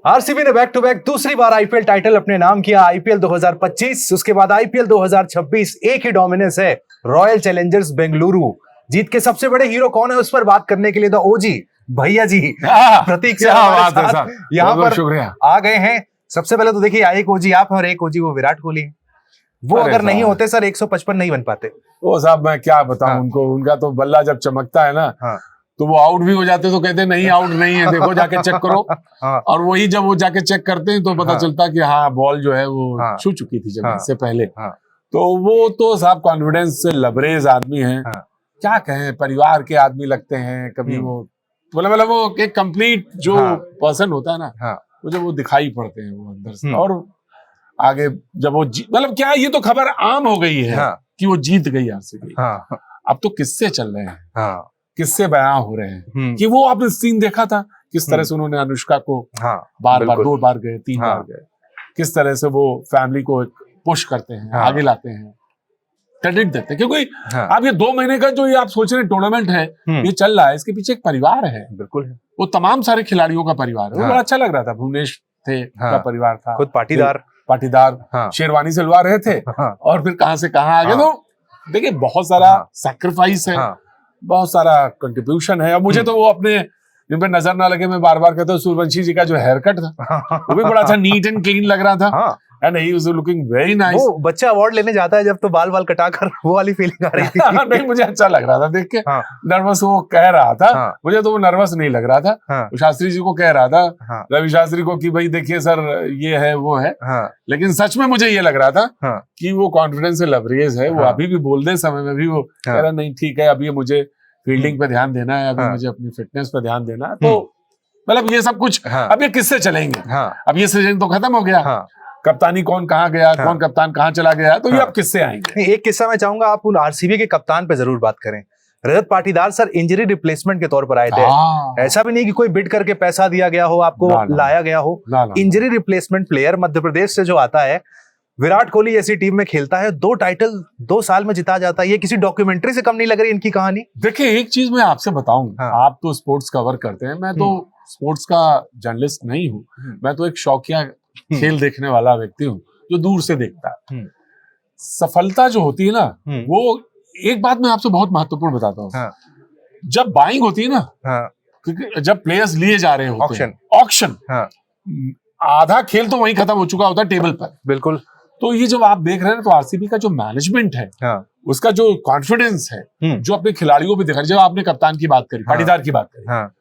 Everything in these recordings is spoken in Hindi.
आरसीबी ने बैक टू बैक दूसरी बार आईपीएल टाइटल अपने नाम किया। आईपीएल 2025, उसके बाद आईपीएल 2026, एक ही डोमिनेंस है, रॉयल चैलेंजर्स बेंगलुरु। जीत के सबसे बड़े हीरो कौन है, उस पर बात करने के लिए द ओजी भैया जी प्रतीक से यहाँ पर आ गए हैं। सबसे पहले तो देखिए, एक ओजी आप और एक ओजी वो विराट कोहली है। वो अगर नहीं होते सर 155 नहीं बन पाते। वो साहब मैं क्या बताऊं उनको, उनका तो बल्ला जब चमकता है ना तो वो आउट भी हो जाते तो कहते नहीं आउट नहीं है, देखो जाके चेक करो। और वही जब वो जाके चेक करते हैं तो पता चलता कि हाँ बॉल जो है वो छू चुकी थी जमीन से पहले। तो वो तो साहब कॉन्फिडेंस से लबरेज आदमी है, क्या कहें, परिवार के आदमी लगते हैं। कभी वो मतलब वो एक कंप्लीट जो पर्सन होता है ना, वो जब वो दिखाई पड़ते हैं वो अंदर से। और आगे जब वो मतलब क्या, ये तो खबर आम हो गई है कि वो जीत गई आरसीबी। अब तो किस्से चल रहे हैं, किससे बयां हो रहे हैं कि वो आपने सीन देखा था किस तरह से उन्होंने अनुष्का को बार 2 बार गए 3 बार गए, किस तरह से वो फैमिली को पुश करते हैं, आगे लाते हैं, क्रेडिट देते हैं। क्योंकि आप ये 2 महीने का जो ये आप सोच रहे हैं टूर्नामेंट है, ये चल रहा है, इसके पीछे एक परिवार है। बिल्कुल है, वो तमाम सारे खिलाड़ियों का परिवार है। वो बड़ा अच्छा लग रहा था। भुवनेश थे का परिवार था, खुद पाटीदार शेरवानी सिलवा रहे थे और फिर कहां से कहां आ गए। तो देखिए बहुत सारा सैक्रिफाइस है, बहुत सारा कंट्रीब्यूशन है। अब मुझे तो वो अपने जिन पे नजर ना लगे मैं बार बार कहता हूँ, सूर्यवंशी जी का जो हेयर कट था वो भी बड़ा अच्छा नीट एंड क्लीन लग रहा था। And he was looking very nice. वो बच्चा अवार्ड लेने जाता है जब तो बाल कटाकर, वो वाली फीलिंग आ रही थी। नहीं मुझे अच्छा लग रहा था देख के। नर्वस वो कह रहा था, मुझे तो वो नर्वस नहीं लग रहा था। वो शास्त्री जी को कह रहा था, रवि शास्त्री को, कि भाई देखिए सर ये है वो है। लेकिन सच में मुझे ये लग रहा था कि वो कॉन्फिडेंस से लबरेज है। वो अभी भी बोलते समय में भी वो कह रहा नहीं ठीक है, अभी मुझे फील्डिंग पे ध्यान देना है, अभी मुझे अपनी फिटनेस पे ध्यान देना है। तो मतलब ये सब कुछ अब ये किससे चलेंगे। अब ये सीजन तो खत्म हो गया, कप्तानी कौन कहाँ गया, कौन कप्तान कहाँ चला गया, तो ये अब किससे आएंगे। एक किस्सा मैं चाहूंगा आप उन आरसीबी के कप्तान पे जरूर बात करें। Rajat Patidar sir injury replacement के तौर पर आए थे। ऐसा भी नहीं कि कोई बिड करके पैसा दिया गया हो, आपको लाया गया हो। Injury replacement player Madhya Pradesh से जो आता है, विराट कोहली जैसी टीम में खेलता है, 2 टाइटल 2 साल में जिता जाता है। ये किसी डॉक्यूमेंट्री से कम नहीं लग रही इनकी कहानी। देखिए एक चीज मैं आपसे बताऊं, आप तो स्पोर्ट्स कवर करते हैं, मैं तो स्पोर्ट्स का जर्नलिस्ट नहीं हूँ। मैं तो एक शौकिया खेल देखने वाला व्यक्ति हूँ जो दूर से देखता है। सफलता जो होती है ना, वो एक बात मैं आपसे बहुत महत्वपूर्ण बताता हूँ। जब बाइंग होती है ना, क्योंकि जब प्लेयर्स लिए जा रहे होते हैं ऑक्शन, आधा खेल तो वहीं खत्म हो चुका होता है टेबल पर। बिल्कुल। तो ये जब आप देख रहे हैं तो आरसीबी का जो मैनेजमेंट है, उसका जो कॉन्फिडेंस है, जो अपने खिलाड़ियों पे दिखा, जब आपने कप्तान की बात करी, पाटीदार की बात करी,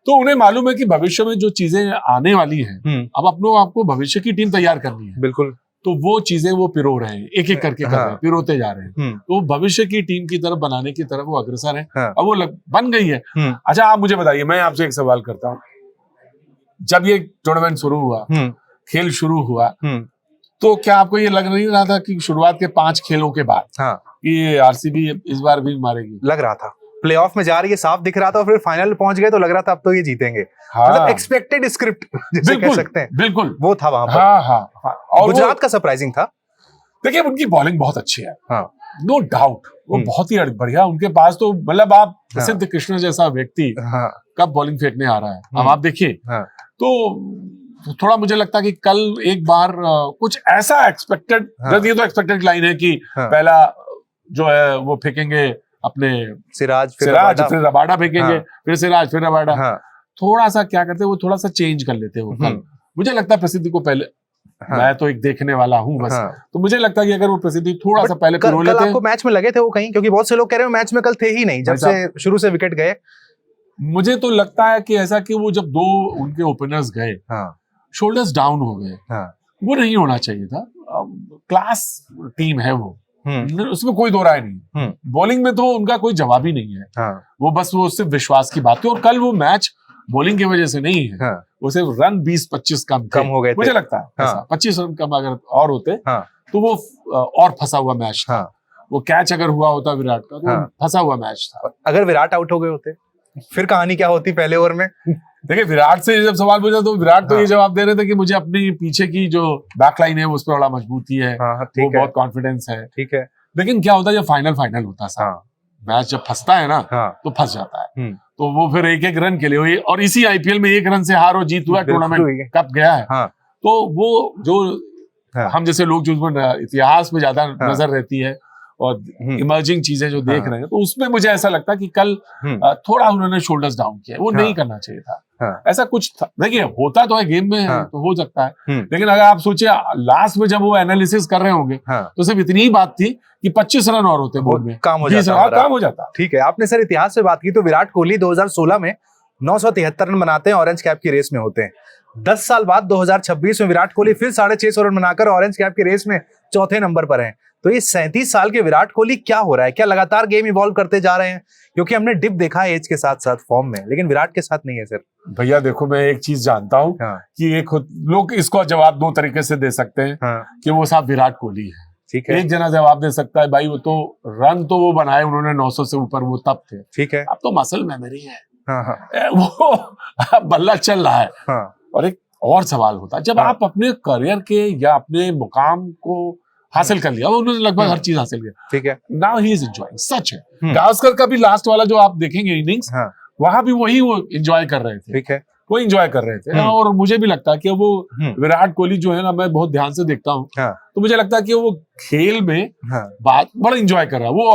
तो उन्हें मालूम है कि भविष्य में जो चीजें आने वाली हैं, अब अपनों आपको भविष्य की टीम तैयार करनी है। बिल्कुल। तो वो चीजें वो पिरो रहे हैं, एक एक करके कर रहे हैं, पिरोते जा रहे हैं। तो भविष्य की टीम की तरफ बनाने की तरफ वो अग्रसर है। अब वो बन गई है। अच्छा आप मुझे बताइए, मैं आपसे एक सवाल करता हूँ, जब ये टूर्नामेंट शुरू हुआ, खेल शुरू हुआ, तो क्या आपको ये लग नहीं रहा था कि शुरुआत के 5 खेलों के बाद कि आरसीबी इस बार भी मारेगी? लग रहा था, प्लेऑफ में जा रही है, साफ दिख रहा था। और फिर फाइनल पहुंच गए तो लग रहा था अब तो ये जीतेंगे। मतलब एक्सपेक्टेड स्क्रिप्ट जिसे कह सकते हैं, बिल्कुल वो था वहां पर। और गुजरात का सरप्राइजिंग था। देखिए उनकी बॉलिंग बहुत अच्छी है, नो डाउट, वो बहुत ही बढ़िया। उनके पास तो मतलब आप प्रसिद्ध कृष्ण जैसा व्यक्ति कब बॉलिंग फेंकने आ रहा है, अब आप देखिए। तो थोड़ा मुझे लगता है कि कल एक बार कुछ ऐसा एक्सपेक्टेड, ये तो एक्सपेक्टेड लाइन है कि पहला जो है वो फेंकेंगे अपने सिराज फिर रबाडा फेंकेंगे, फिर सिराज फिर रबाडा। थोड़ा सा क्या करते हैं वो, थोड़ा सा चेंज कर लेते हैं वो कल। मुझे लगता है प्रसिद्धि को पहले, मैं तो एक देखने वाला हूँ बस, तो मुझे लगता है कि अगर वो प्रसिद्धि थोड़ा सा पहले पिरो लेते हैं। आपको मैच में लगे थे वो कहीं, क्योंकि बहुत से लोग कह रहे हैं मैच में कल थे ही नहीं जब से शुरू से विकेट गए। मुझे तो लगता है कि ऐसा कि वो जब 2 उनके ओपनर्स गए, शोल्डर्स डाउन हो गए, वो नहीं होना चाहिए था। क्लास टीम है वो, उसमें कोई दो राय नहीं। बॉलिंग में तो उनका कोई जवाब ही नहीं है। वो बस वो सिर्फ विश्वास की बात थी। और कल वो मैच बॉलिंग की वजह से नहीं है, वो सिर्फ रन 20-25 कम हो गए, मुझे लगता है 25 रन कम अगर और होते तो वो और फंसा हुआ मैच था। वो कैच अगर हुआ होता विराट का तो फंसा हुआ मैच था। अगर विराट आउट हो गए होते फिर कहानी क्या होती पहले ओवर में? देखिए विराट से जब सवाल पूछा तो विराट तो ये जवाब दे रहे थे कि मुझे अपनी पीछे की जो बैकलाइन है उस पर बड़ा मजबूती है, वो बहुत कॉन्फिडेंस है। ठीक है। लेकिन क्या होता है जब फाइनल होता था, मैच जब फंसता है ना तो फंस जाता है। तो वो फिर एक एक रन के लिए, और इसी आईपीएल में एक रन से हार और जीत हुआ, टूर्नामेंट कप गया है। तो वो जो हम जैसे लोग जो इतिहास में ज्यादा नजर रहती है और इमर्जिंग चीजें जो देख रहे हैं, तो उसमें मुझे ऐसा लगता है कि कल थोड़ा उन्होंने शोल्डर्स डाउन किया, वो नहीं करना चाहिए था। ऐसा कुछ था, देखिए होता तो है गेम में, तो हो सकता है, लेकिन अगर आप सोचिए लास्ट में जब वो एनालिसिस कर रहे होंगे तो सिर्फ इतनी ही बात थी कि 25 रन और होते बोर्ड में, काम हो जाता। ठीक है, आपने सर इतिहास से बात की, तो विराट कोहली 2016 में 973 रन बनाते हैं, ऑरेंज कैप की रेस में होते हैं। 10 साल बाद 2026 में विराट कोहली फिर 650 रन बनाकर ऑरेंज कैप की रेस में चौथे नंबर पर हैं। तो ये 37 साल के विराट कोहली क्या हो रहा है? क्या लगातार गेम इवॉल्व करते जा रहे हैं? क्योंकि हमने डिप देखा है एज के साथ साथ फॉर्म में, लेकिन विराट के साथ नहीं है सर। भैया देखो, मैं एक चीज जानता हूँ कि एक लोग इसको जवाब दो तरीके से दे सकते हैं कि वो साहब विराट कोहली है। ठीक है, एक जना जवाब दे सकता है भाई वो तो रन तो वो बनाए उन्होंने 900 से ऊपर, वो तब थे। ठीक है, अब तो मसल मेमोरी है, वो बल्ला चल रहा है। और एक और सवाल होता है, जब आप अपने करियर के या अपने मुकाम को हासिल कर लिया, उन्होंने लगभग हर चीज हासिल किया, ठीक है, नाउ ही इज एंजॉयिंग, सच है। गावस्कर का भी लास्ट वाला जो आप देखेंगे इनिंग्स, वहां भी वही वो एंजॉय कर रहे थे। ठीक है, वो एंजॉय कर रहे थे। और मुझे भी लगता है कि वो विराट कोहली जो है ना, मैं बहुत ध्यान से देखता हूँ, तो मुझे लगता है कि वो खेल में बात बड़ा एंजॉय कर रहा है। वो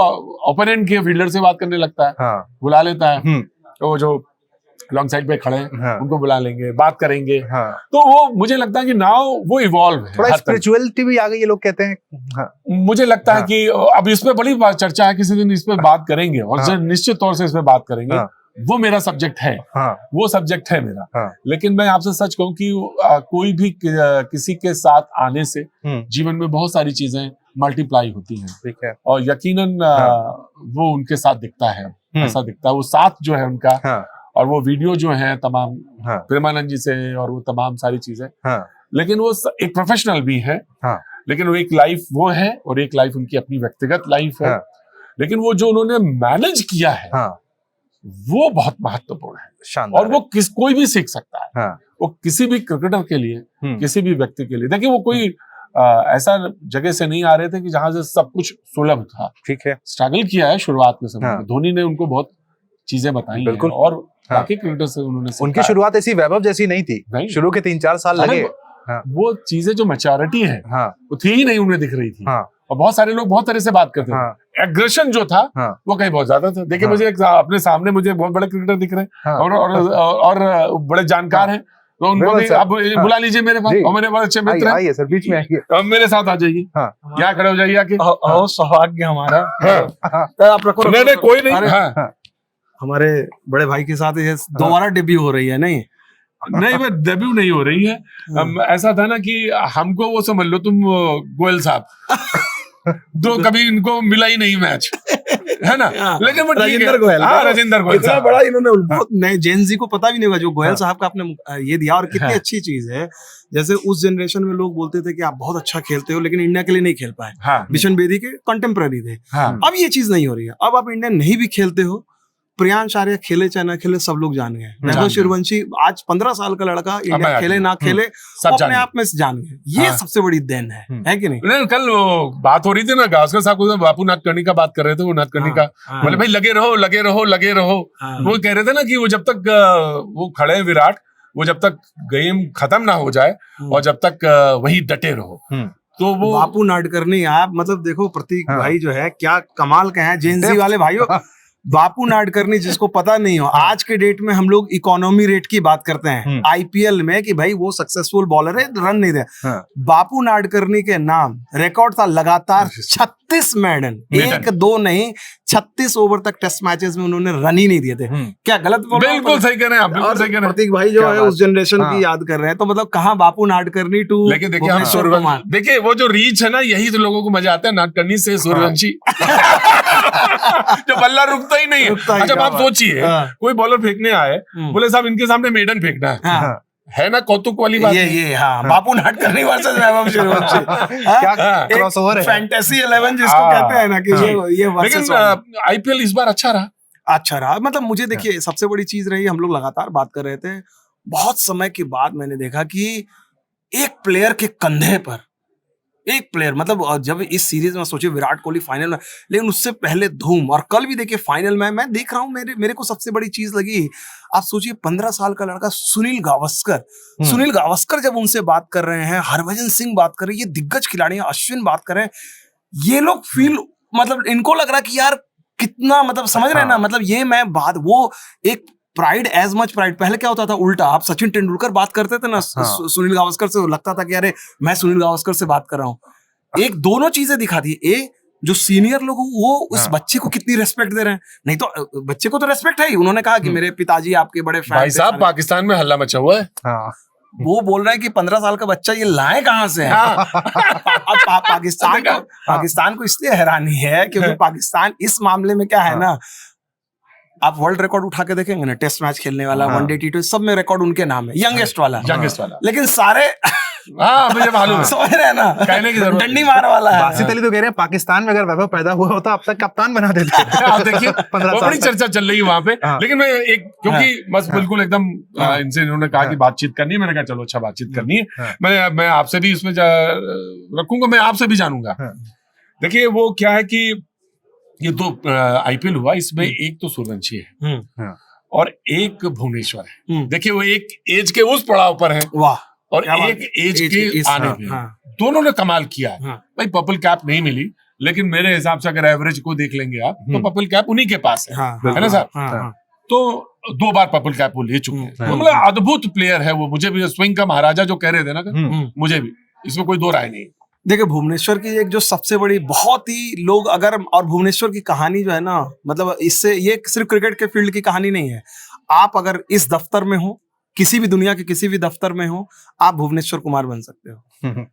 ओपोनेंट के फील्डर से बात करने लगता है, बुला लेता है, तो जो लॉन्ग साइड पे खड़े हैं उनको बुला लेंगे, बात करेंगे। तो वो मुझे लगता है कि नाउ वो इवॉल्व है, थोड़ा स्पिरिचुअलिटी भी आ गई, ये लोग कहते हैं। मुझे लगता है कि अब इस पे बड़ी चर्चा है, किसी दिन इस पे बात करेंगे और निश्चित तौर से इस पे बात करेंगे। वो मेरा सब्जेक्ट है, वो सब्जेक्ट है मेरा। लेकिन मैं आपसे सच कहूं कि कोई भी किसी के साथ आने से जीवन में बहुत सारी चीजें मल्टीप्लाई होती हैं। ठीक है, और यकीनन वो उनके साथ दिखता है, ऐसा दिखता है वो साथ जो है उनका। और वो वीडियो जो है तमाम प्रेमानंद जी से, और वो तमाम सारी चीजें, लेकिन वो एक प्रोफेशनल भी है, लेकिन वो एक लाइफ वो है और एक लाइफ उनकी अपनी व्यक्तिगत लाइफ है। लेकिन वो जो उन्होंने मैनेज किया है वो बहुत महत्वपूर्ण है, और वो कोई भी सीख सकता है। वो किसी भी क्रिकेटर के लिए, किसी भी व्यक्ति के लिए। देखिए वो कोई ऐसा जगह से नहीं आ रहे थे कि जहां से सब कुछ सुलभ था। ठीक है, स्ट्रगल किया है शुरुआत के समय में। धोनी ने उनको बहुत चीजें बताई हैं, और बाकी क्रिकेटर से उन्होंने उनकी शुरुआत ऐसी वैभव जैसी नहीं थी, शुरू के 3-4 साल लगे। वो चीजें जो मैच्योरिटी है वो थी ही नहीं, उन्हें दिख रही थी। और बहुत सारे लोग बहुत तरह से बात करते थे। एग्रेशन जो था वो कहीं बहुत ज्यादा था। देखिए मुझे अपने सामने मुझे बहुत बड़े क्रिकेटर दिख रहे हैं, और बड़े जानकार हैं, तो उनको भी आप बुला लीजिए मेरे पास, और मेरे बहुत अच्छे मित्र हैं। आइए सर, बीच में आइए, अब मेरे साथ आ जाइए, यहाँ खड़े हो जाइए आके। सौभाग्य हमारा, आप रखो। नहीं कोई नहीं, हमारे बड़े भाई के साथ ये दोबारा डेब्यू हो रही है। नहीं नहीं, डेब्यू नहीं हो रही है। ऐसा था ना कि हमको वो समझ लो तुम गोयल साहब तो कभी इनको मिला ही नहीं मैच, है ना। लेकिन वो राजेंद्र गोयल, राजेंद्र गोयल इतना बड़ा इन्होंने बहुत नए जेन जी को पता भी नहीं होगा जो गोयल साहब का आपने ये दिया, और कितनी अच्छी चीज है। जैसे उस जनरेशन में लोग बोलते थे कि आप बहुत अच्छा खेलते हो, लेकिन इंडिया के लिए नहीं खेल पाए। बिशन बेदी के कंटेम्प्रेरी थे। अब ये चीज नहीं हो रही है। अब आप इंडिया नहीं भी खेलते हो, प्रियांश आर्या खेले चाहे ना खेले, सब लोग जान गए। वैभव सूर्यवंशी आज 15 साल का लड़का, इंडिया खेले ना खेले, अपने आप में जान गए। ये सबसे बड़ी देन है कि नहीं। कल बात हो रही थी ना, गावस्कर साहब को बापू नागकर्णी का बात कर रहे थे। वो नागकर्णी का बोले भाई लगे रहो लगे रहो लगे रहो। वो कह रहे थे ना कि वो जब तक वो खड़े हैं विराट, वो जब तक गेम खत्म ना हो जाए और जब तक वही डटे रहो। तो वो बापू नाडकर्णी, आप मतलब देखो प्रतीक भाई जो है क्या कमाल के हैं, जेएनजी वाले भाइयों। बापू नाडकर्णी, जिसको पता नहीं हो, आज के डेट में हम लोग इकोनॉमी रेट की बात करते हैं आईपीएल में कि भाई वो सक्सेसफुल बॉलर है, रन नहीं दे। बापू नाडकर्णी के नाम रिकॉर्ड था लगातार 36 मेडन, 1-2 नहीं 36 ओवर तक टेस्ट मैचेस में उन्होंने रन ही नहीं दिए थे। क्या गलत बोल रहा हूं? बिल्कुल सही कह रहे हैं आप, बिल्कुल सही कह रहे हैं। प्रतीक भाई जो है उस जनरेशन की याद कर रहे हैं, तो मतलब कहाँ बापू नाडकर्णी टू। लेकिन देखिए हम सूर्यवंशी, देखिए वो जो रीच है ना, यही तो लोगों को मजा आता है। नाडकर्णी से सूर्यवंशी जो बल्ला रुकता ही नहीं है। अच्छा आप सोचिए, कोई बॉलर फेंकने आए, बोले साहब इनके सामने मेडन फेंकना है ना, कौतुक वाली बात। ये बापू नाडकर्णी वर्सेस वैभव सूर्यवंशी, क्या क्रॉसओवर है, फैंटेसी 11 जिसको कहते हैं ना कि ये। लेकिन आईपीएल इस बार अच्छा रहा। मतलब मुझे देखिए सबसे बड़ी चीज रही, हम लोग लगातार बात कर रहे थे, बहुत समय के बाद मैंने देखा कि एक प्लेयर के कंधे पर एक प्लेयर, मतलब जब इस सीरीज में सोचिए विराट कोहली फाइनल में, लेकिन उससे पहले धूम, और कल भी देखिए फाइनल में मैं देख रहा हूँ, मेरे को सबसे बड़ी चीज लगी, आप सोचिए 15 साल का लड़का सुनील गावस्कर जब उनसे बात कर रहे हैं, हरभजन सिंह बात कर रहे हैं, ये दिग्गज खिलाड़ी हैं, अश्विन बात कर रहे हैं, ये लोग फील, मतलब इनको लग रहा कि यार कितना, मतलब समझ रहे हैं ना, मतलब ये मैं बात, वो एक प्राइड, एज मच प्राइड। पहले क्या होता था उल्टा, आप सचिन तेंदुलकर बात करते थे ना सुनील गावस्कर से, लगता था कि अरे मैं सुनील गावस्कर से बात कर रहा हूँ। एक दोनों चीजें दिखा दी, जो सीनियर लोग वो उस बच्चे को कितनी रेस्पेक्ट दे रहे हैं, नहीं तो बच्चे को तो रेस्पेक्ट है ही, उन्होंने कहा कि मेरे पिताजी आपके बड़े फैन, भाई साहब पाकिस्तान में हल्ला मचा हुआ है। वो बोल रहा है कि 15 साल का बच्चा ये लाए कहां से है। अब पाकिस्तान को इसलिए हैरानी है क्योंकि पाकिस्तान इस मामले में क्या है ना, आप वर्ल्ड रिकॉर्ड उठा के देखेंगे ना, टेस्ट मैच खेलने वाला, वनडे टी20 सब में रिकॉर्ड उनके नाम है, यंगेस्ट वाला, लेकिन सारे मुझे मालूम है, समझ रहे हैं ना, कहने की जरूरत डंडी मार वाला है। बासित अली तो कह रहे हैं पाकिस्तान में अगर वैभव पैदा हुआ होता अब तक कप्तान बना देते। देखिए बड़ी चर्चा चल रही है वहां पे, लेकिन मैं एक, क्योंकि बस बिल्कुल एकदम इनसे इन्होंने कहा कि बातचीत करनी है, मैंने कहा चलो अच्छा बातचीत करनी है, मैं आपसे भी इसमें रखूंगा, मैं आपसे भी जानूंगा। देखिए वो क्या है कि ये दो आईपीएल हुआ, इसमें एक तो सूर्यवंशी है और एक भुवनेश्वर है। देखिए वो एक एज के उस पड़ाव पर है, वाह, और एक एज के आने में, दोनों ने कमाल किया है। भाई पर्पल कैप नहीं मिली, लेकिन मेरे हिसाब से अगर एवरेज को देख लेंगे आप, तो पर्पल कैप उन्हीं के पास है ना सर? तो 2 बार पर्पल कैप वो ले चुके हैं, मतलब अद्भुत प्लेयर है वो। मुझे भी स्विंग का महाराजा जो कह रहे थे ना, मुझे भी इसमें कोई दो राय नहीं। देखिए भुवनेश्वर की एक जो सबसे बड़ी, बहुत ही लोग अगर, और भुवनेश्वर की कहानी जो है ना, मतलब इससे, ये सिर्फ क्रिकेट के फील्ड की कहानी नहीं है। आप अगर इस दफ्तर में हो, किसी भी दुनिया के किसी भी दफ्तर में हो, आप भुवनेश्वर कुमार बन सकते हो।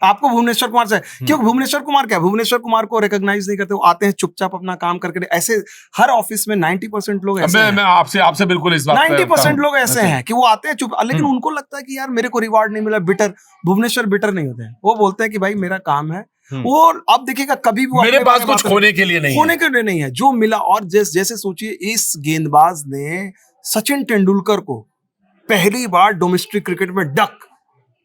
आपको भुवनेश्वर कुमार से, क्यों भुवनेश्वर कुमार क्या, भुवनेश्वर कुमार को रिकॉग्नाइज नहीं करते, वो आते हैं चुपचाप अपना काम करके। ऐसे हर ऑफिस में 90% लोग ऐसे हैं। मैं आपसे बिल्कुल इस बात 90% लोग ऐसे हैं कि वो आते हैं चुप, लेकिन उनको लगता है कि यार मेरे को रिवार्ड नहीं मिला, बिटर। भुवनेश्वर बिटर नहीं होते हैं, वो बोलते हैं कि भाई मेरा काम है वो, अब देखिएगा कभी भी मेरे पास कुछ खोने के लिए नहीं है, जो मिला। और जैसे सोचिए इस गेंदबाज ने सचिन तेंदुलकर को पहली बार डोमेस्टिक क्रिकेट में डक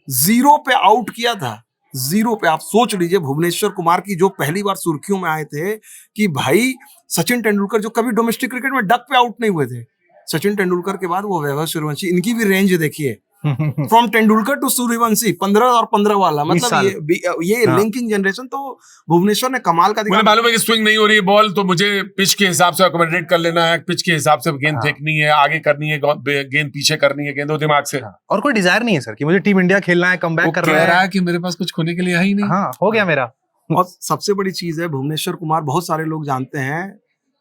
0 पे आउट किया था, 0 पे। आप सोच लीजिए भुवनेश्वर कुमार की जो पहली बार सुर्खियों में आए थे कि भाई सचिन तेंदुलकर जो कभी डोमेस्टिक क्रिकेट में डक पे आउट नहीं हुए थे, सचिन तेंदुलकर के बाद वो वैभव सूर्यवंशी, इनकी भी रेंज देखिए, फ्रॉम तेंदुलकर टू सूर्यवंशी, 15 और 15 वाला, मतलब ये लिंकिंग जनरेशन। तो भुवनेश्वर ने कमाल का दिखा। मुझे मालूम है कि स्विंग नहीं हो रही है बॉल, तो मुझे पिच के हिसाब से अकोमोडेट कर लेना है, पिच के हिसाब से गेंद फेंकनी है, आगे करनी है, गेंद पीछे करनी है, गेंद दिमाग से। और कोई डिजायर नहीं है सर कि मुझे टीम इंडिया खेलना है, कमबैक करना है। कह रहा है कि मेरे पास कुछ खोने के लिए है ही नहीं। हाँ, हो गया मेरा। और सबसे बड़ी चीज है भुवनेश्वर कुमार, बहुत सारे लोग जानते हैं,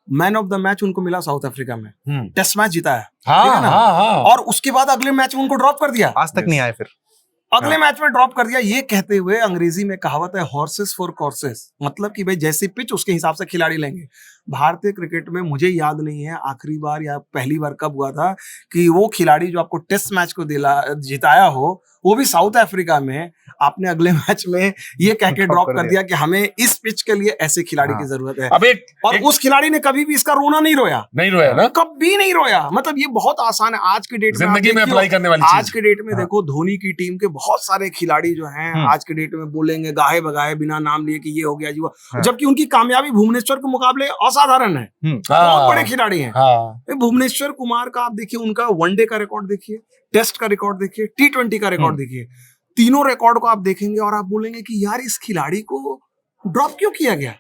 मैन ऑफ द मैच उनको मिला साउथ अफ्रीका में, टेस्ट मैच जीता है, हाँ। और उसके बाद अगले मैच में उनको ड्रॉप कर दिया, आज तक नहीं आए फिर। अगले मैच में ड्रॉप कर दिया, ये कहते हुए, अंग्रेजी में कहावत है हॉर्सेस फॉर कोर्सेस, मतलब कि भाई जैसी पिच उसके हिसाब से खिलाड़ी लेंगे। भारतीय क्रिकेट में मुझे याद नहीं है आखिरी बार या पहली बार कब हुआ था कि वो खिलाड़ी जो आपको टेस्ट मैच को जिताया हो, वो भी साउथ अफ्रीका में, आपने अगले मैच में ये कह के ड्रॉप कर दिया कि हमें इस पिच के लिए ऐसे खिलाड़ी की जरूरत है। और उस खिलाड़ी ने कभी भी इसका रोना नहीं रोया ना, कभी नहीं रोया। मतलब ये बहुत आसान है आज के डेट में, जिंदगी में अप्लाई करने वाली आज के डेट में। देखो धोनी की टीम के बहुत सारे खिलाड़ी जो हैं आज के डेट में बोलेंगे गाहे बगाए बिना नाम लिए कि ये हो गया जी, जबकि उनकी कामयाबी भुवनेश्वर के मुकाबले असाधारण है, बहुत बड़े खिलाड़ी हैं। भुवनेश्वर कुमार का आप देखिए, उनका वनडे का रिकॉर्ड देखिए, टेस्ट का रिकॉर्ड देखिए, T20 का रिकॉर्ड देखिए, तीनों रिकॉर्ड को आप देखेंगे और आप बोलेंगे कि यार इस खिलाड़ी को ड्रॉप क्यों किया गया।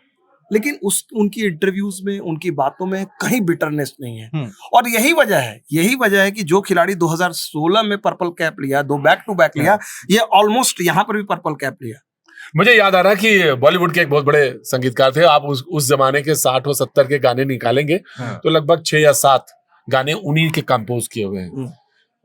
लेकिन उनकी इंटरव्यूज में, उनकी बातों में कहीं बिटरनेस नहीं है। और यही वजह है कि जो खिलाड़ी 2016 में पर्पल कैप लिया, 2 बैक टू बैक लिया, ये ऑलमोस्ट यहाँ पर भी पर्पल कैप लिया। मुझे याद आ रहा कि बॉलीवुड के एक बहुत बड़े संगीतकार थे, आप उस जमाने के 60 और 70 के गाने निकालेंगे तो लगभग 6 या 7 गाने उन्हीं के कंपोज किए हुए हैं।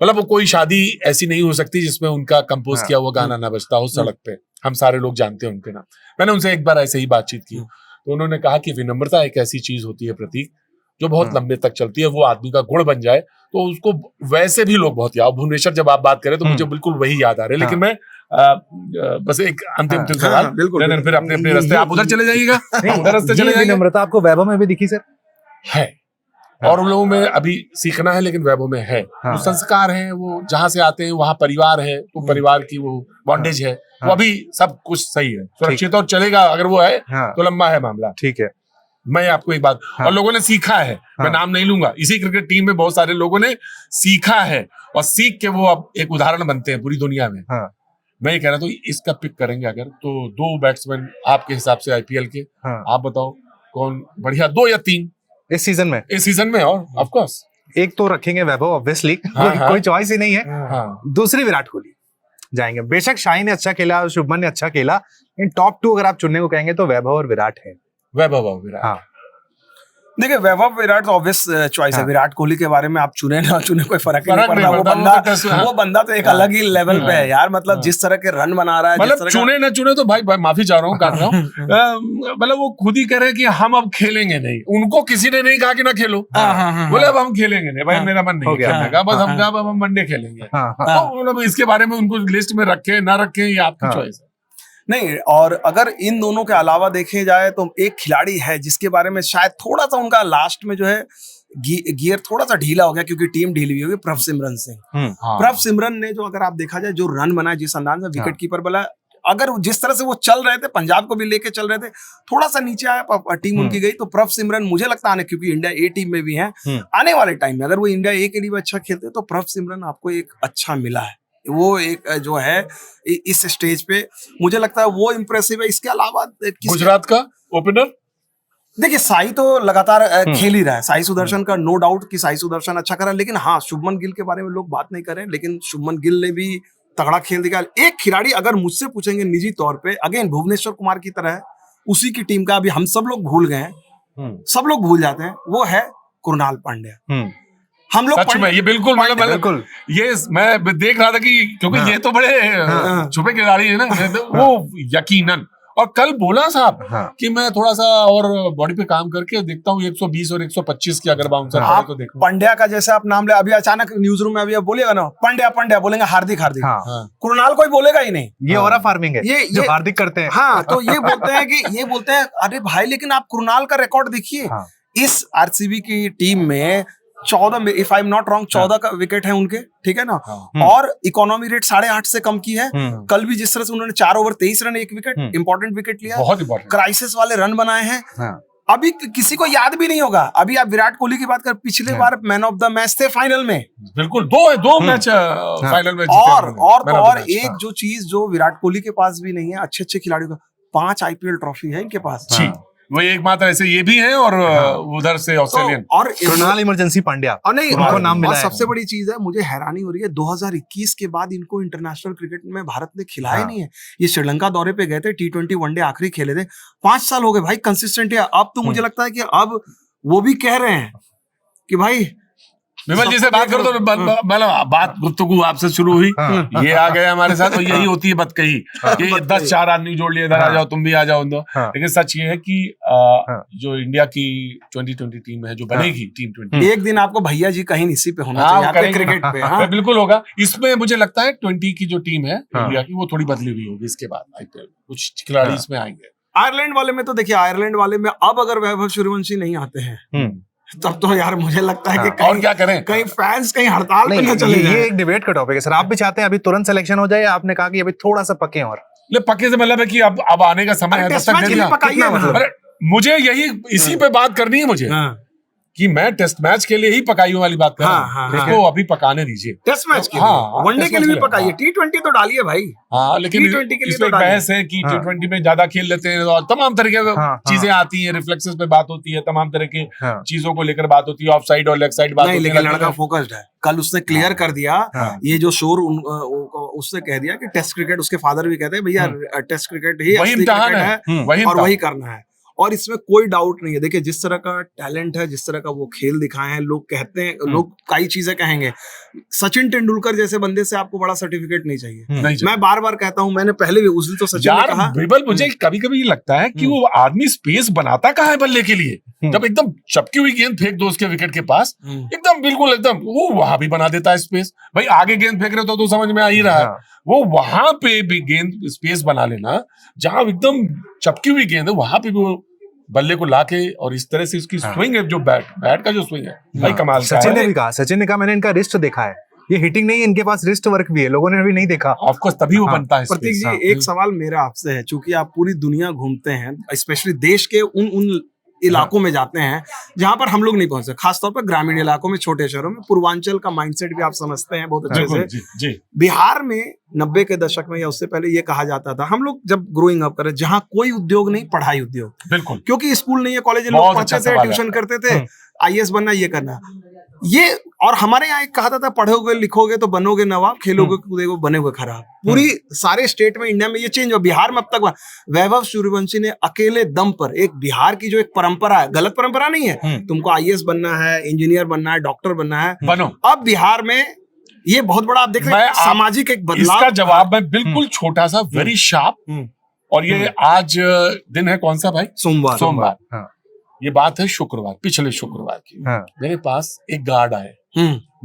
मतलब वो कोई शादी ऐसी नहीं हो सकती जिसमें उनका कंपोज किया हुआ गाना ना बजता हो सड़क पे। हम सारे लोग जानते हैं उनके नाम। मैंने उनसे एक बार ऐसे ही बातचीत की तो उन्होंने कहा कि विनम्रता एक ऐसी चीज होती है प्रतीक, जो बहुत लंबे तक चलती है। वो आदमी का गुण बन जाए तो उसको वैसे भी लोग बहुत याद। भुवनेश्वर जब आप बात करें तो मुझे बिल्कुल वही याद आ रहे हैं। लेकिन मैं बस एक अंतिम सवाल, फिर अपने रास्ते आप उधर चले जाइएगा। उधर रास्ते चले जाइएगा। विनम्रता आपको वैभव में भी दिखी सर? है और उन लोगों में अभी सीखना है, लेकिन वैभव में है वो संस्कार है, वो जहां से आते हैं वहां परिवार है, तो परिवार की वो बॉन्डेज है, वो अभी सब कुछ सही है, सुरक्षित और चलेगा। अगर वो है तो लंबा है मामला। ठीक है, मैं आपको एक बात, और लोगों ने सीखा है, मैं नाम नहीं लूंगा, इसी क्रिकेट टीम में बहुत सारे लोगों ने सीखा है और सीख के वो अब एक उदाहरण बनते हैं पूरी दुनिया में। मैं ये कह रहा था इसका पिक करेंगे अगर, तो 2 बैट्समैन आपके हिसाब से आईपीएल के, आप बताओ कौन बढ़िया, 2 या 3 इस सीजन में? इस सीजन में, और ऑफ कोर्स एक तो रखेंगे वैभव, ऑब्वियसली कोई चॉइस ही नहीं है। दूसरी विराट कोहली जाएंगे। बेशक शाही ने अच्छा खेला, शुभमन ने अच्छा खेला, इन टॉप 2 अगर आप चुनने को कहेंगे तो वैभव और विराट है। वैभव और विराट, देखिए वैभव विराट तो ऑब्वियस चॉइस है। विराट कोहली के बारे में आप चुने ना चुने कोई फर्क नहीं पड़ता। वो बंदा तो एक अलग ही लेवल पे है यार, मतलब जिस तरह के रन बना रहा है, मतलब चुने ना चुने तो भाई माफी चाह रहा हूँ, काट रहा हूँ, मतलब वो खुद ही कह रहे हैं कि हम अब खेलेंगे नहीं, उनको किसी ने नहीं कहा कि ना खेलो, बोले अब हम खेलेंगे नहीं भाई, मेरा मन नहीं खेलने का, बस हम अब हम वनडे खेलेंगे। मतलब इसके बारे में उनको लिस्ट में रखे ना रखे, ये आपकी चॉइस है। नहीं, और अगर इन दोनों के अलावा देखे जाए तो एक खिलाड़ी है जिसके बारे में शायद थोड़ा सा उनका लास्ट में जो है गियर थोड़ा सा ढीला हो गया, क्योंकि टीम ढीली हुई होगी, प्रभसिमरन सिंह। प्रभसिमरन ने जो, अगर आप देखा जाए, जो रन बनाए, जिस अंदाज में विकेट कीपर बोला, अगर जिस तरह से वो चल रहे थे, पंजाब को भी लेके चल रहे थे, थोड़ा सा नीचे आया, टीम उनकी गई, तो प्रभसिमरन मुझे लगता है, क्योंकि इंडिया ए टीम में भी है, आने वाले टाइम में अगर वो इंडिया ए के लिए अच्छा खेलते तो प्रभसिमरन आपको एक अच्छा मिला है। वो एक जो है इस स्टेज पे मुझे लगता है वो इम्प्रेसिव है। इसके अलावा गुजरात का ओपनर, देखिए साई तो लगातार खेल ही रहा है, साई सुदर्शन का, नो डाउट कि साई सुदर्शन अच्छा कर रहा है, लेकिन हाँ, शुभमन गिल के बारे में लोग बात नहीं कर रहे हैं, लेकिन शुभमन गिल ने भी तगड़ा खेल दिखाया। एक खिलाड़ी अगर मुझसे पूछेंगे निजी तौर पे, अगेन भुवनेश्वर कुमार की तरह है, उसी की टीम का अभी हम सब लोग भूल गए हैं, सब लोग भूल जाते हैं, वो है कृणाल पांड्या। हम लोग सच में ये बिल्कुल मतलब ये मैं देख रहा था कि क्योंकि ये तो बड़े छुपे खिलाड़ी है ना, वो यकीनन, और कल बोला साहब कि मैं थोड़ा सा और बॉडी पे काम करके देखता हूँ 120 और 125 की अगर बाउंसर आप तो देखो। पांड्या का जैसे आप नाम ले, अभी अचानक न्यूज रूम में अभी बोलेगा ना पांड्या पांड्या, बोलेंगे हार्दिक हार्दिक, कृणाल कोई बोलेगा ही नहीं। ये ऑरा फार्मिंग है, ये जो हार्दिक करते हैं। हाँ, तो ये बोलते हैं अरे भाई, लेकिन आप कृणाल का रिकॉर्ड देखिए, इस आरसीबी की टीम में 14, if I am not wrong, 14 का विकेट है उनके, ठीक है ना, और इकोनॉमी रेट 8.5 से कम की है। कल भी जिस तरह से उन्होंने 4 over 23 run 1 wicket, important wicket लिया, बहुत इंपॉर्टेंट, क्राइसिस वाले रन बनाए हैं। अभी किसी को याद भी नहीं होगा, अभी आप विराट कोहली की बात कर, पिछले बार मैन ऑफ द मैच थे फाइनल में, बिल्कुल 2 मैच फाइनल में, और एक जो चीज जो विराट कोहली के पास भी नहीं है, अच्छे अच्छे खिलाड़ियों का 5 आईपीएल ट्रॉफी है इनके पास। वो एकमात्र ऐसे ये भी है, और उधर से ऑस्ट्रेलियन, और कृणाल इमरजेंसी पांड्या, और नहीं उनको नाम मिला है। सबसे बड़ी चीज है, मुझे हैरानी हो रही है, 2021 के बाद इनको इंटरनेशनल क्रिकेट में भारत ने खिलाया नहीं है। ये श्रीलंका दौरे पे गए थे, T20 वनडे आखिरी खेले थे, 5 साल हो गए भाई कंसिस्टेंट है। अब तो मुझे लगता है कि अब वो भी कह रहे हैं कि भाई विमल जी से बात करो तो बात गुफ्तगू आपसे शुरू हुई, ये आ गए हमारे साथ, तो यही होती है बतकही कि 10-4 आदमी जोड़ लिए, इधर आ जाओ, तुम भी आ जाओ। लेकिन सच ये है कि जो इंडिया की 2020 टीम है, जो बनेगी टीम 20, एक दिन आपको भैया जी कहीं इसी पे होना चाहिए, क्रिकेट पे। बिल्कुल होगा। इसमें मुझे लगता है 20 की जो टीम है इंडिया की, वो थोड़ी बदली हुई होगी इसके बाद, आईपीएल कुछ खिलाड़ी इसमें आएंगे। आयरलैंड वाले में तो देखिए, आयरलैंड वाले में अब अगर वैभव सूर्यवंशी नहीं आते हैं तब तो यार मुझे लगता है कि और क्या करें, कहीं फैंस कहीं हड़ताल पे न चले जाएं। ये एक डिबेट का टॉपिक है सर। आप भी चाहते हैं अभी तुरंत सिलेक्शन हो जाए, या आपने कहा कि अभी थोड़ा सा पके, और पके से मतलब है कि अब आने का समय है, तब तक मुझे यही इसी पे बात करनी है मुझे, कि मैं टेस्ट मैच के लिए ही पकाइयों वाली बात कर रहा हूं, इसको अभी पकाने दीजिए। टेस्ट मैच के लिए, वनडे के लिए भी पकाइए, T20 तो डालिए भाई। हाँ, लेकिन इसमें बहस है कि T20 में ज्यादा खेल लेते हैं, और तमाम तरह की चीजें आती हैं, रिफ्लेक्सेस पे बात होती है, तमाम तरह की चीजों को लेकर बात होती है, ऑफ साइड और लेग साइड बात होती है। लेकिन लड़का फोकस्ड है, कल उसने क्लियर कर दिया ये जो शोर, उसने कह दिया कि टेस्ट क्रिकेट, उसके फादर भी कहते हैं भैया टेस्ट क्रिकेट ही वही इम्तिहान है, और वही करना है, और इसमें कोई डाउट नहीं है। देखिए जिस तरह का टैलेंट है, जिस तरह का वो खेल दिखाए हैं, लोग कहते हैं, लोग कई चीजें कहेंगे, सचिन तेंदुलकर जैसे बंदे से आपको बड़ा सर्टिफिकेट नहीं चाहिए। मैं बार बार कहता हूँ, मैंने पहले भी उस दिन तो सचिन ने कहा, बिल्कुल मुझे कभी कभी लगता है कि वो आदमी स्पेस बनाता कहाँ है बल्ले के लिए, जब एकदम चपकी हुई गेंद फेंक दो उसके विकेट के पास, एकदम बिल्कुल एकदम वो वहां भी बना देता है स्पेस। भाई आगे गेंद फेंक रहे तो समझ में आ ही रहा है, वो वहां पे भी गेंद स्पेस बना लेना, जहां एकदम चपकी हुई गेंद है वहां पे भी वो बल्ले को लाके और इस तरह से उसकी स्विंग है, जो बैट का जो स्विंग है भाई कमाल का सचिन है। ने कहा मैंने इनका रिस्ट देखा है, ये हिटिंग नहीं है, इनके पास रिस्ट वर्क भी है, लोगों ने अभी नहीं देखा। ऑफ कोर्स तभी वो बनता है। प्रतीक जी, एक सवाल मेरा आपसे है, चूंकि आप पूरी दुनिया घूमते हैं, स्पेशली देश के उन इलाकों में जाते हैं जहां पर हम लोग नहीं पहुंचते, खासतौर पर ग्रामीण इलाकों में, छोटे शहरों में, पूर्वांचल का माइंडसेट भी आप समझते हैं बहुत अच्छे से। जी। बिहार में 90 के दशक में या उससे पहले ये कहा जाता था, हम लोग जब ग्रोइंग अप कर रहे, जहां कोई उद्योग नहीं, पढ़ाई उद्योग, बिल्कुल, क्योंकि स्कूल नहीं है, कॉलेज लोग पढ़ते थे, ट्यूशन करते थे, IAS बनना, ये करना, ये। और हमारे यहाँ एक कहा था, पढ़ोगे लिखोगे तो बनोगे नवाब, खेलोगे कूदोगे बनेगे खराब। पूरी सारे स्टेट में, इंडिया में ये चेंज हुआ। बिहार में अब तक वैभव सूर्यवंशी ने अकेले दम पर, एक बिहार की जो एक परंपरा है, गलत परंपरा नहीं है, तुमको IAS बनना है, इंजीनियर बनना है, डॉक्टर बनना है, बनो। अब बिहार में ये बहुत बड़ा आप देख रहे हैं सामाजिक एक बदलाव। इसका जवाब मैं बिल्कुल छोटा सा, वेरी शार्प। और ये आज दिन है कौन सा भाई? सोमवार। ये बात है शुक्रवार, पिछले शुक्रवार की। मेरे पास एक गार्ड आए,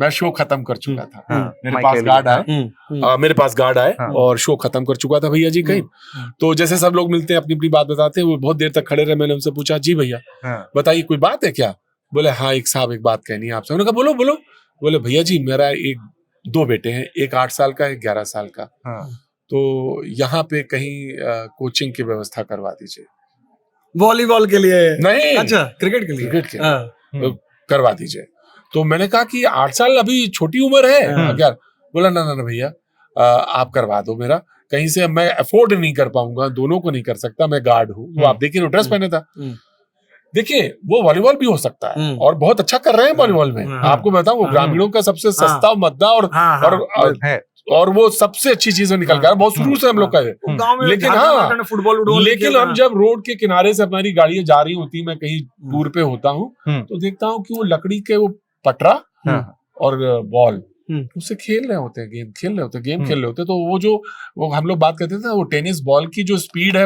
मैं शो खत्म कर चुका था, मेरे पास गार्ड आए और शो खत्म कर चुका था भैया जी कहीं। तो जैसे सब लोग मिलते हैं, अपनी अपनी बात बताते हैं, वो बहुत देर तक खड़े रहे। मैंने उनसे पूछा, जी भैया बताइए कोई बात है क्या? बोले हाँ एक साहब एक बात कहनी है आपसे। उन्होंने कहा बोलो। बोले भैया जी मेरा 2 बेटे हैं, एक 8 साल का, एक 11 साल का। तो यहाँ पे कहीं कोचिंग की व्यवस्था करवा दीजिए। वॉलीबॉल के लिए नहीं, अच्छा क्रिकेट के लिए तो करवा दीजिए। तो मैंने कहा कि 8 साल अभी छोटी उम्र है क्या? बोला ना भैया आप करवा दो मेरा, कहीं से मैं अफोर्ड नहीं कर पाऊंगा, दोनों को नहीं कर सकता, मैं गार्ड हूँ। वो आप देखिए ड्रेस पहने था, देखिए वो वॉलीबॉल भी हो सकता है और बहुत अच्छा कर रहे हैं वॉलीबॉल में। आपको बताऊं वो ग्रामीणों का सबसे सस्ता मद्दा और वो सबसे अच्छी चीज निकल गया, बहुत शुरू से हम लोग का है। लेकिन हम जब रोड के किनारे से हमारी गाड़ियां जा रही होती, मैं कहीं टूर पे होता हूँ तो देखता हूँ कि वो लकड़ी के वो पटरा और बॉल उससे खेल रहे होते हैं, गेम खेल रहे होते हैं। तो वो हम लोग बात करते थे, वो टेनिस बॉल की जो स्पीड है,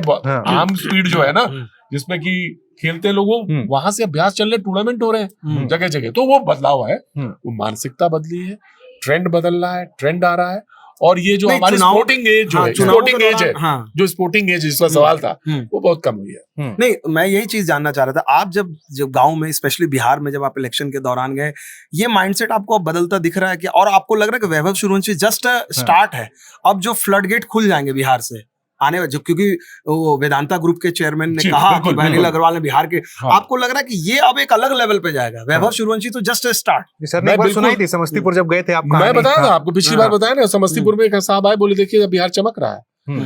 आम स्पीड जो है ना, जिसमें कि खेलते लोगों वहां से अभ्यास चल रहे, टूर्नामेंट हो रहे हैं जगह जगह। तो वो बदलाव है, वो मानसिकता बदली है, ट्रेंड बदल रहा है, ट्रेंड आ रहा है। और ये जो हमारी स्पोर्टिंग एज जो है, जो स्पोर्टिंग एज जिसका सवाल था, वो बहुत कम हुई है। नहीं, मैं यही चीज जानना चाह रहा था, आप जब गांव में, स्पेशली बिहार में, जब आप इलेक्शन के दौरान गए, ये माइंडसेट आपको बदलता दिख रहा है कि, और आपको लग रहा है कि वैभव सूर्यवंशी जस्ट स्टार्ट है, अब जो फ्लड गेट खुल जाएंगे बिहार से आने वाले, क्योंकि वो वेदांता ग्रुप के चेयरमैन ने कहा कि अनिल अग्रवाल ने बिहार के, आपको लग रहा है कि ये अब एक अलग लेवल पे जाएगा? वैभव सूर्यवंशी तो जस्ट स्टार्ट। सर ने एक बार सुनाई थी समस्तीपुर जब गए थे आप, मैं बताया ना आपको, पिछली बार बताया ना, समस्तीपुर में एक साहब आए, बोले देखिए अब बिहार चमक रहा है,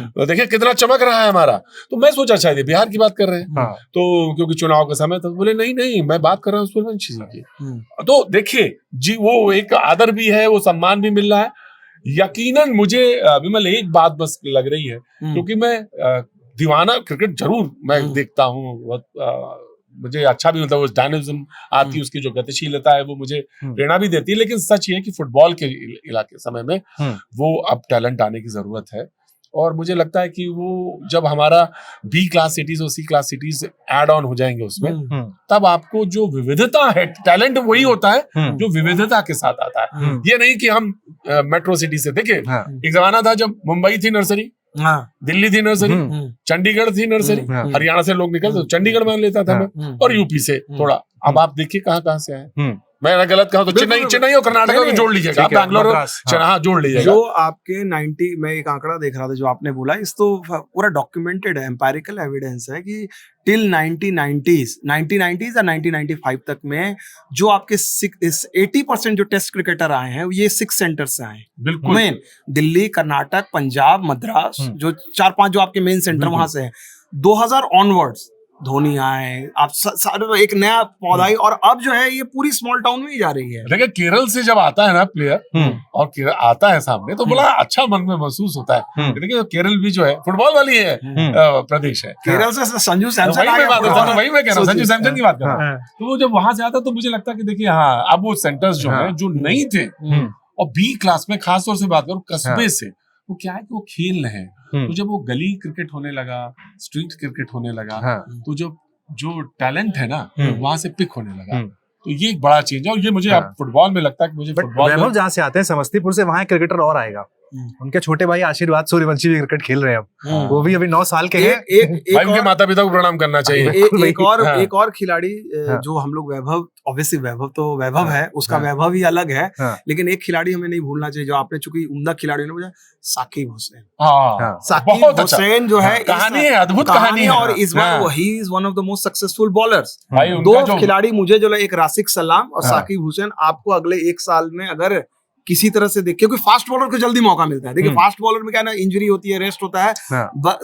तो देखिए कितना चमक रहा है हमारा। तो मैं सोचा शायद बिहार की बात कर रहे हैं, तो क्योंकि चुनाव का समय था। बोले नहीं मैं बात कर रहा हूँ सूर्यवंशी जी की। तो देखिए जी, वो एक आदर भी है, वो सम्मान भी मिल रहा है। यकीनन मुझे विमल एक बात बस लग रही है, क्योंकि मैं दीवाना क्रिकेट जरूर मैं देखता हूँ, मुझे अच्छा भी, मतलब डायनेमिज्म आती है, उसकी जो गतिशीलता है वो मुझे प्रेरणा भी देती है। लेकिन सच ये है कि फुटबॉल के इलाके समय में वो अब टैलेंट आने की जरूरत है। और मुझे लगता है कि वो जब हमारा B क्लास सिटीज और C class cities add on हो जाएंगे उसमें, तब आपको जो विविधता है, टैलेंट वही होता है जो विविधता के साथ आता है। ये नहीं कि हम मेट्रो सिटी से, देखिए एक जमाना था जब मुंबई थी नर्सरी, दिल्ली थी नर्सरी, चंडीगढ़ थी नर्सरी, हरियाणा से लोग निकलते चंडीगढ़ मान लेता था मैं, और यूपी से थोड़ा। अब आप देखिए कहाँ से आए। मैं गलत कहा तो चेन्नई और कर्नाटक को जोड़ लीजिएगा, बैंगलोर जोड़ लीजिएगा। जो आपके 90, मैं एक आंकड़ा देख रहा था जो आपने बोला, इस तो पूरा डॉक्यूमेंटेड है, एम्पायरिकल एविडेंस है कि टिल 1990s या 1995 तक में जो आपके 80% जो टेस्ट क्रिकेटर आए हैं, ये 6 सेंटर से आए। बिल्कुल, मेन दिल्ली, कर्नाटक, पंजाब, मद्रास, जो 4-5 जो आपके मेन सेंटर वहां से है। 2000 ऑनवर्ड्स धोनी आए, आप एक नया पौधा, और अब जो है ये पूरी स्मॉल टाउन में ही जा रही है। देखिए केरल से जब आता है ना प्लेयर, और आता है सामने, तो बड़ा अच्छा मन में महसूस होता है। देखिए केरल भी जो है फुटबॉल वाली है प्रदेश है। केरल से संजू सैमसन, वही मैं कह रहा हूँ, संजू सैमसन की बात कर रहा हूँ। तो वो जब वहां से आता तो मुझे लगता है कि देखिए हाँ, अब वो सेंटर्स जो है, जो नहीं थे, और B क्लास में खासतौर से बात करूँ कस्बे से, वो क्या है कि वो खेल रहे हैं। तो जब वो गली क्रिकेट होने लगा, स्ट्रीट क्रिकेट होने लगा, तो जो टैलेंट है ना, वहां से पिक होने लगा। तो ये एक बड़ा चेंज है, और ये मुझे अब फुटबॉल में लगता है कि मुझे फुटबॉल वैभव जहाँ से आते हैं समस्तीपुर से, वहां क्रिकेटर और आएगा, उनके छोटे भाई आशीर्वाद सूर्यवंशी भी क्रिकेट खेल रहे हैं अब, वो भी अभी 9 साल के हैं। भाई उनके माता पिता को प्रणाम करना चाहिए। एक और खिलाड़ी जो हम लोग वैभव, ऑब्वियसली वैभव तो वैभव है, उसका वैभव ही अलग है, लेकिन एक खिलाड़ी हमें नहीं भूलना चाहिए जो आपने चूंकि उम्दा खिलाड़ी ने बोला, साकिब हुसैन। साकिब हुसैन जो है कहानी है, अद्भुत कहानी है, और इस बार he is one of the most successful bowlers. 2 खिलाड़ी मुझे जो एक राशिक सलाम और साकिब हुसैन, आपको अगले 1 साल में अगर किसी तरह से देख, क्योंकि फास्ट बॉलर को जल्दी मौका मिलता है। देखिए फास्ट बॉलर में क्या ना, इंजरी होती है, रेस्ट होता है।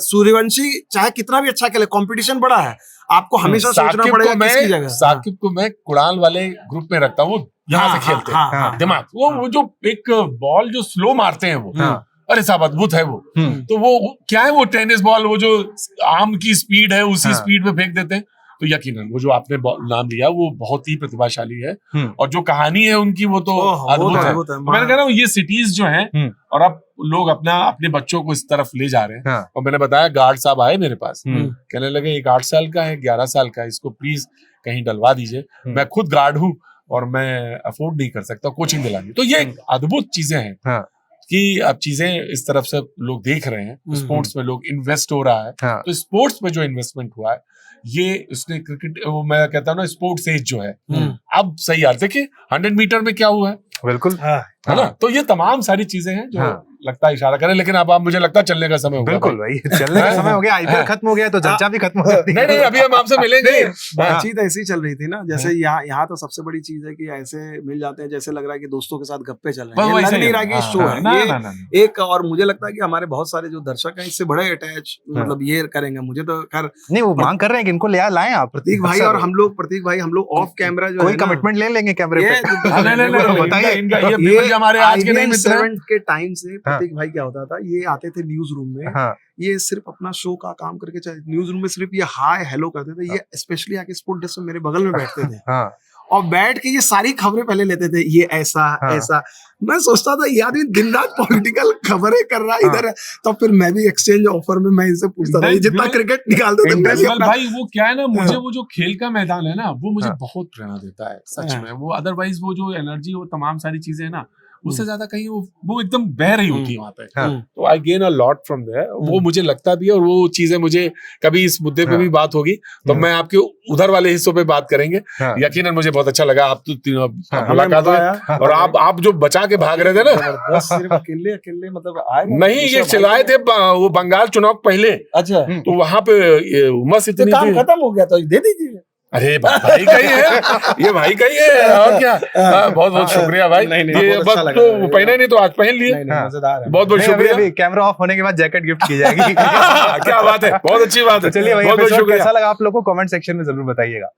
सूर्यवंशी चाहे कितना भी अच्छा खेले, कंपटीशन बड़ा है, आपको हमेशा सोचना पड़ेगा किसकी जगह। साकिब को मैं कुणाल वाले ग्रुप में रखता हूँ, यहाँ से खेलते हैं दिमाग, वो जो एक बॉल जो स्लो मारते हैं वो, अरे साहब अद्भुत है वो। तो वो क्या है, वो टेनिस बॉल, वो जो आम की स्पीड है उसी स्पीड में फेंक देते हैं। तो यकीनन वो जो आपने नाम लिया वो बहुत ही प्रतिभाशाली है, और जो कहानी है उनकी वो तो अद्भुत है। तो मैंने कह रहा हूँ ये सिटीज जो हैं, और अब लोग अपने बच्चों को इस तरफ ले जा रहे हैं। और मैंने बताया गार्ड साहब आए मेरे पास, कहने लगे एक 8 साल का है, 11 साल का है, इसको प्लीज कहीं डलवा दीजिए, मैं खुद गार्ड हूँ और मैं अफोर्ड नहीं कर सकता, कोचिंग दिलानी। तो ये अद्भुत चीजें हैं कि अब चीजें इस तरफ से लोग देख रहे हैं, स्पोर्ट्स में लोग इन्वेस्ट हो रहा है। तो स्पोर्ट्स में जो इन्वेस्टमेंट हुआ है, ये उसने क्रिकेट, वो मैं कहता हूँ ना, स्पोर्ट्स एज जो है अब सही यार। देखिए 100 मीटर में क्या हुआ है, बिल्कुल है ना। तो ये तमाम सारी चीजें हैं जो लगता है इशारा करें, लेकिन अब मुझे लगता है चलने का समय हो गया। बिल्कुल भाई, चलने का समय हो गया, आईपीएल खत्म हो गया तो चर्चा भी खत्म हो जाती है। नहीं अभी हम आपसे मिलेंगे। बातचीत ऐसी चल रही थी ना, जैसे यहाँ तो सबसे बड़ी चीज है कि ऐसे मिल जाते हैं जैसे लग रहा है कि दोस्तों के साथ गप्पे चल रहे हैं, लग नहीं रहा कि शो है ये एक। और मुझे लगता है कि हमारे बहुत सारे जो दर्शक हैं इससे बड़े अटैच, मतलब ये करेंगे। मुझे तो खैर नहीं, वो मांग कर रहे हैं कि इनको ले लाएं आप प्रतीक भाई, और हम लोग ऑफ कैमरा जो कोई कमिटमेंट ले लेंगे कैमरे पे। बताइए हमारे आज के नहीं मित्र के टाइम से प्रतीक भाई क्या होता था, ये आते थे न्यूज रूम में, ये सिर्फ अपना शो का काम करके, चाहे न्यूज रूम में सिर्फ ये हाय हेलो करते थे। ये स्पेशली आके स्पोर्ट डेस्क में मेरे बगल में बैठते थे और बैठ के ये सारी खबरें पहले लेते थे, ये ऐसा ऐसा। मैं सोचता था ये आदमी दिन रात पॉलिटिकल खबरें कर रहा है इधर। तो फिर मैं भी एक्सचेंज ऑफर में मैं इनसे पूछता था, जितना क्रिकेट निकालते थे भाई। वो क्या है ना, मुझे वो जो खेल का मैदान है ना, वो मुझे बहुत प्रेरणा देता है सच में। वो अदरवाइज वो जो एनर्जी, वो तमाम सारी चीजें है ना, उससे ज्यादा कहीं वो एकदम बह रही होती है वहां पे। तो I gain a lot from there, वो मुझे लगता भी है। और वो चीजें मुझे कभी इस मुद्दे पे भी बात होगी तो मैं आपके उधर वाले हिस्सों पे बात करेंगे। यकीनन मुझे बहुत अच्छा लगा, आप तो मुलाकात हुई, और आप जो बचा के भाग रहे थे ना, सिर्फ अकेले मतलब नहीं, ये चलाए थे वो बंगाल चुनाव पहले। अच्छा, तो वहां पे उमस इतनी काम खत्म हो गया तो दे दीजिए। अरे भाई का ही है ये, भाई का ही है, और क्या। बहुत बहुत शुक्रिया भाई। ये बस तो पहने नहीं तो आज पहन लिए, बहुत बहुत शुक्रिया। कैमरा ऑफ होने के बाद जैकेट गिफ्ट की जाएगी। क्या बात है, बहुत अच्छी बात है। चलिए, बहुत बहुत शुक्रिया। कैसा लगा आप लोगों को कमेंट सेक्शन में जरूर बताइएगा।